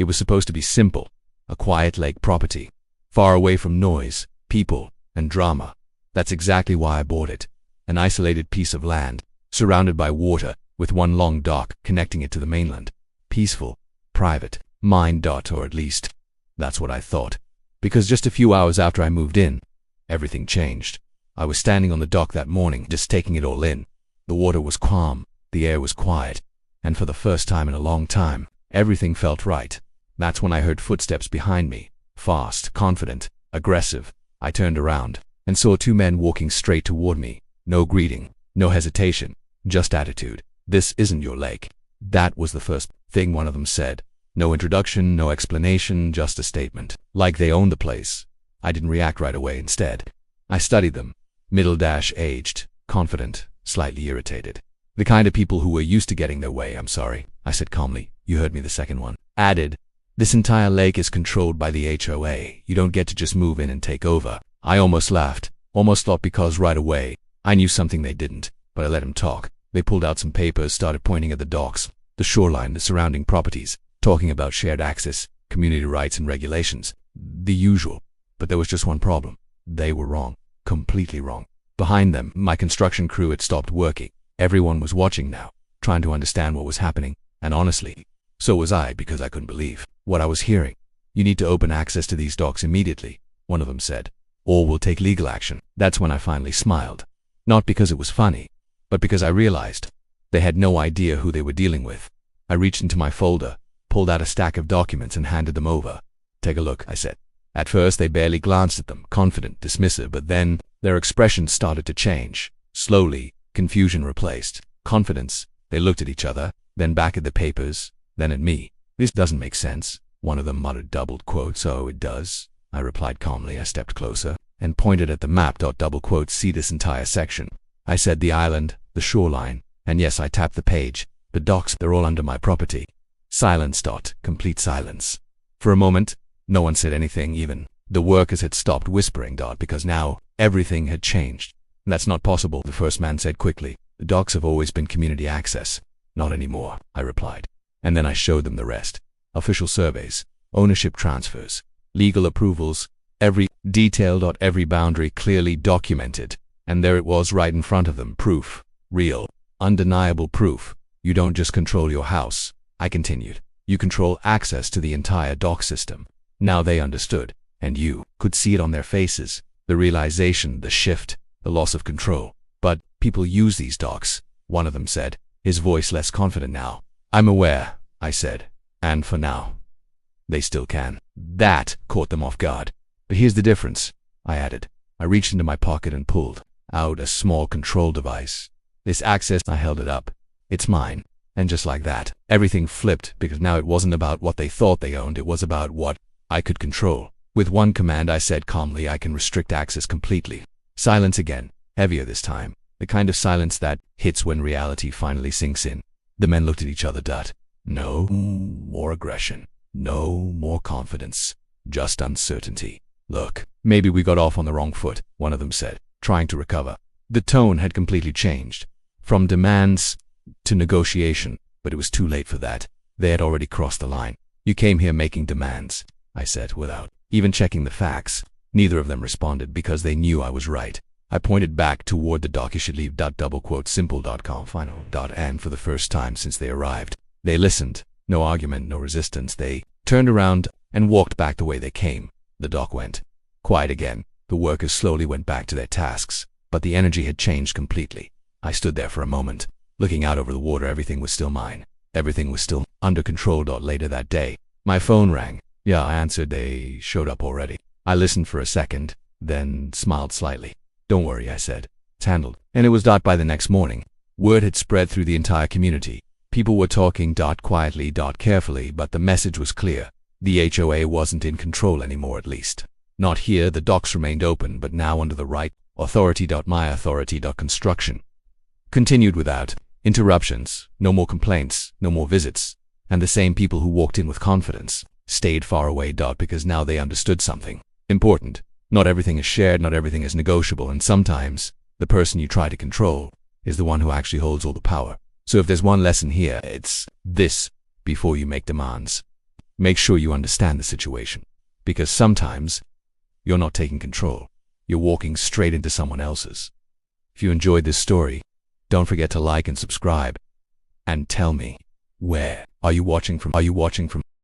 It was supposed to be simple, a quiet lake property, far away from noise, people, and drama. That's exactly why I bought it. An isolated piece of land, surrounded by water, with one long dock connecting it to the mainland. Peaceful, private, mine. Or at least, that's what I thought. Because just a few hours after I moved in, everything changed. I was standing on the dock that morning, just taking it all in. The water was calm, the air was quiet, and for the first time in a long time, everything felt right. That's when I heard footsteps behind me, fast, confident, aggressive. I turned around and saw two men walking straight toward me. No greeting, no hesitation, just attitude. "This isn't your lake." That was the first thing one of them said. No introduction, no explanation, just a statement. Like they owned the place. I didn't react right away. Instead, I studied them. Middle-aged, confident, slightly irritated. The kind of people who were used to getting their way. "I'm sorry," I said calmly. "You heard me." The second one added, "This entire lake is controlled by the HOA. You don't get to just move in and take over." I almost laughed, almost thought, because right away, I knew something they didn't, but I let him talk. They pulled out some papers, started pointing at the docks, the shoreline, the surrounding properties, talking about shared access, community rights and regulations. The usual. But there was just one problem. They were wrong. Completely wrong. Behind them, my construction crew had stopped working. Everyone was watching now, trying to understand what was happening, and honestly, so was I, because I couldn't believe what I was hearing. "You need to open access to these docks immediately," one of them said, "or we'll take legal action." That's when I finally smiled. Not because it was funny, but because I realized they had no idea who they were dealing with. I reached into my folder, pulled out a stack of documents and handed them over. "Take a look," I said. At first they barely glanced at them, confident, dismissive, but then their expressions started to change. Slowly, confusion replaced confidence. They looked at each other, then back at the papers, then at me. "This doesn't make sense," one of them muttered, doubled quote. "So it does," I replied calmly. I stepped closer and pointed at the map. Double quote, "See this entire section." I said the island, the shoreline, and yes, I tapped the page. "The docks, they're all under my property." Silence. Complete silence. For a moment, no one said anything. Even the workers had stopped whispering. Because now, everything had changed. "That's not possible," the first man said quickly. "The docks have always been community access." "Not anymore," I replied. And then I showed them the rest. Official surveys, ownership transfers, legal approvals, every detail. Every boundary clearly documented. And there it was right in front of them. Proof. Real, undeniable proof. "You don't just control your house," I continued. "You control access to the entire dock system." Now they understood, and you could see it on their faces. The realization, the shift, the loss of control. "But people use these docks," one of them said, his voice less confident now. "I'm aware," I said, "and for now, they still can." That caught them off guard. "But here's the difference," I added. I reached into my pocket and pulled out a small control device. "This access," I held it up. "It's mine." And just like that, everything flipped, because now it wasn't about what they thought they owned, it was about what I could control. With one command, I said calmly, "I can restrict access completely." Silence again, heavier this time, the kind of silence that hits when reality finally sinks in. The men looked at each other. No more aggression, no more confidence, just uncertainty. "Look, maybe we got off on the wrong foot," one of them said, trying to recover. The tone had completely changed, from demands to negotiation, but it was too late for that. They had already crossed the line. "You came here making demands," I said, without even checking the facts. Neither of them responded, because they knew I was right. I pointed back toward the dock. "You should leave." Simple.com final. And for the first time since they arrived, they listened. No argument, no resistance. They turned around and walked back the way they came. The dock went quiet again. The workers slowly went back to their tasks, but the energy had changed completely. I stood there for a moment, looking out over the water. Everything was still mine. Everything was still under control. Later that day, my phone rang. "Yeah," I answered. "They showed up already." I listened for a second, then smiled slightly. "Don't worry," I said. "It's handled." And it was by the next morning. Word had spread through the entire community. People were talking quietly, carefully, but the message was clear. The HOA wasn't in control anymore, at least. Not here. The docks remained open, but now under the right authority. My authority. Construction continued without interruptions. No more complaints, no more visits. And the same people who walked in with confidence stayed far away. Because now they understood something important. Not everything is shared, not everything is negotiable, and sometimes the person you try to control is the one who actually holds all the power. So if there's one lesson here, it's this: before you make demands, Make sure you understand the situation, because sometimes you're not taking control. You're walking straight into someone else's. If you enjoyed this story, don't forget to like and subscribe. And tell me, where are you watching from?